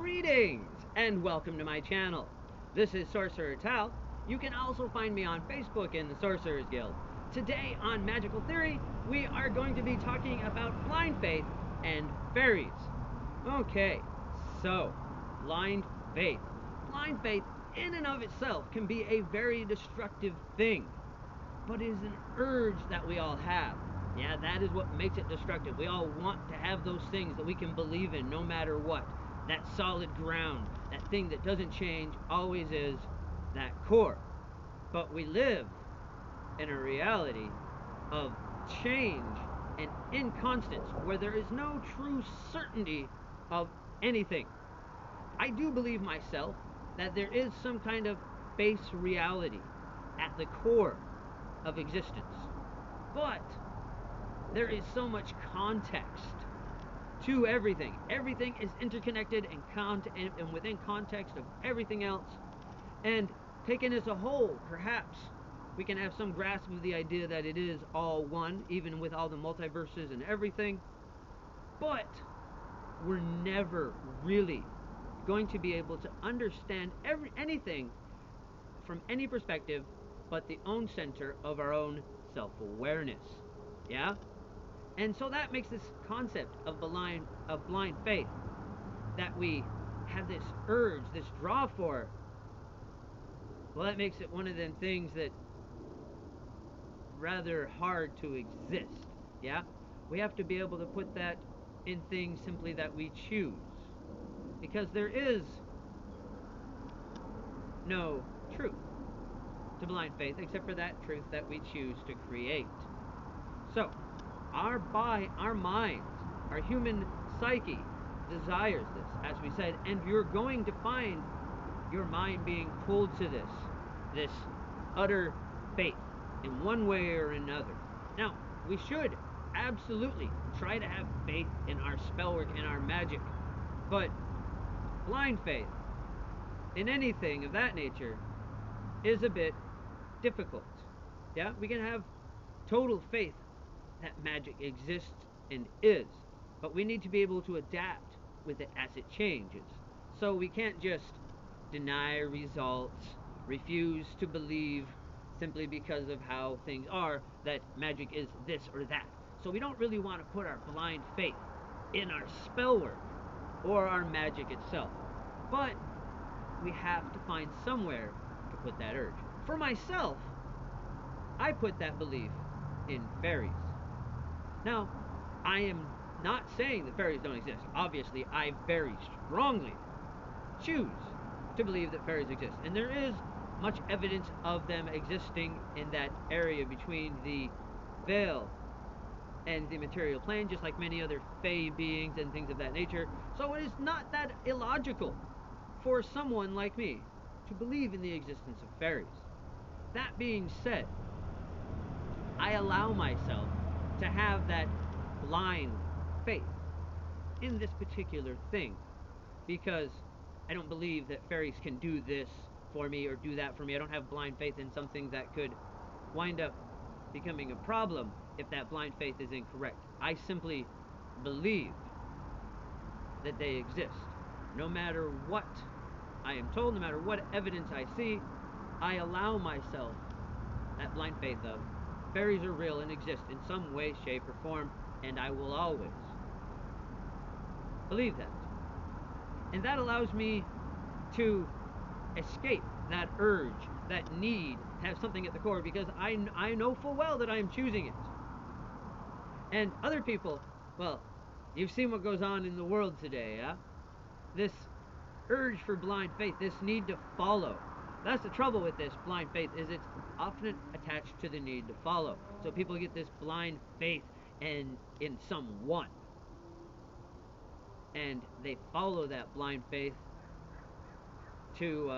Greetings and welcome to my channel. This is Sorcerer Tal. You can also find me on Facebook in the Sorcerer's Guild. Today on Magical Theory, we are going to be talking about blind faith and fairies. Okay, so blind faith. Blind faith in and of itself can be a very destructive thing, but it is an urge that we all have. Yeah, that is what makes it destructive. We all want to have those things that we can believe in no matter what. That solid ground, that thing that doesn't change, always is that core. But we live in a reality of change and inconstance where there is no true certainty of anything. I do believe myself that there is some kind of base reality at the core of existence. But there is so much context to everything. Everything is interconnected and within context of everything else. And taken as a whole, perhaps we can have some grasp of the idea that it is all one, even with all the multiverses and everything. But we're never really going to be able to understand anything from any perspective but the own center of our own self-awareness. Yeah? And so that makes this concept of blind faith, that we have this urge, this draw for, well, that makes it one of them things that rather hard to exist. Yeah? We have to be able to put that in things simply that we choose. Because there is no truth to blind faith except for that truth that we choose to create. So, our mind, our human psyche desires this, as we said, and you're going to find your mind being pulled to this utter faith in one way or another. Now, we should absolutely try to have faith in our spellwork and our magic, but blind faith in anything of that nature is a bit difficult. Yeah, we can have total faith that magic exists and is, but we need to be able to adapt with it as it changes. So we can't just deny results, refuse to believe simply because of how things are, that magic is this or that. So we don't really want to put our blind faith in our spellwork or our magic itself, but we have to find somewhere to put that urge. For myself, I put that belief in fairies. Now, I am not saying that fairies don't exist. Obviously, I very strongly choose to believe that fairies exist. And there is much evidence of them existing in that area between the veil and the material plane, just like many other fae beings and things of that nature. So it is not that illogical for someone like me to believe in the existence of fairies. That being said, I allow myself to have that blind faith in this particular thing because I don't believe that fairies can do this for me or do that for me. I don't have blind faith in something that could wind up becoming a problem if that blind faith is incorrect. I simply believe that they exist. No matter what I am told, no matter what evidence I see, I allow myself that blind faith of fairies are real and exist in some way, shape, or form, and I will always believe that. And that allows me to escape that urge, that need to have something at the core, because I know full well that I am choosing it. And other people, well, you've seen what goes on in the world today, yeah? This urge for blind faith, this need to follow. That's the trouble with this blind faith, is it's often attached to the need to follow. So people get this blind faith in someone, and they follow that blind faith to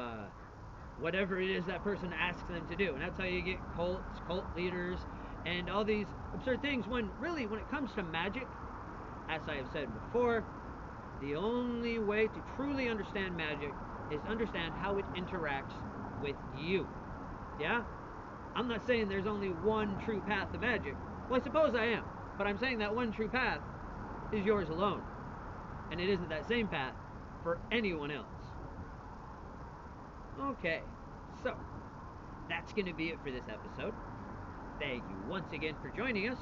whatever it is that person asks them to do. And that's how you get cults, cult leaders, and all these absurd things, when really, when it comes to magic, as I have said before, the only way to truly understand magic is understand how it interacts with you. Yeah? I'm not saying there's only one true path to magic. Well, I suppose I am. But I'm saying that one true path is yours alone. And it isn't that same path for anyone else. Okay, so that's going to be it for this episode. Thank you once again for joining us.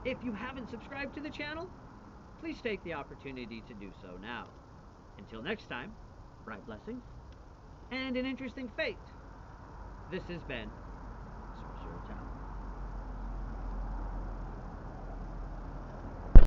If you haven't subscribed to the channel, please take the opportunity to do so now. Until next time, bright blessings and an interesting fate. This has been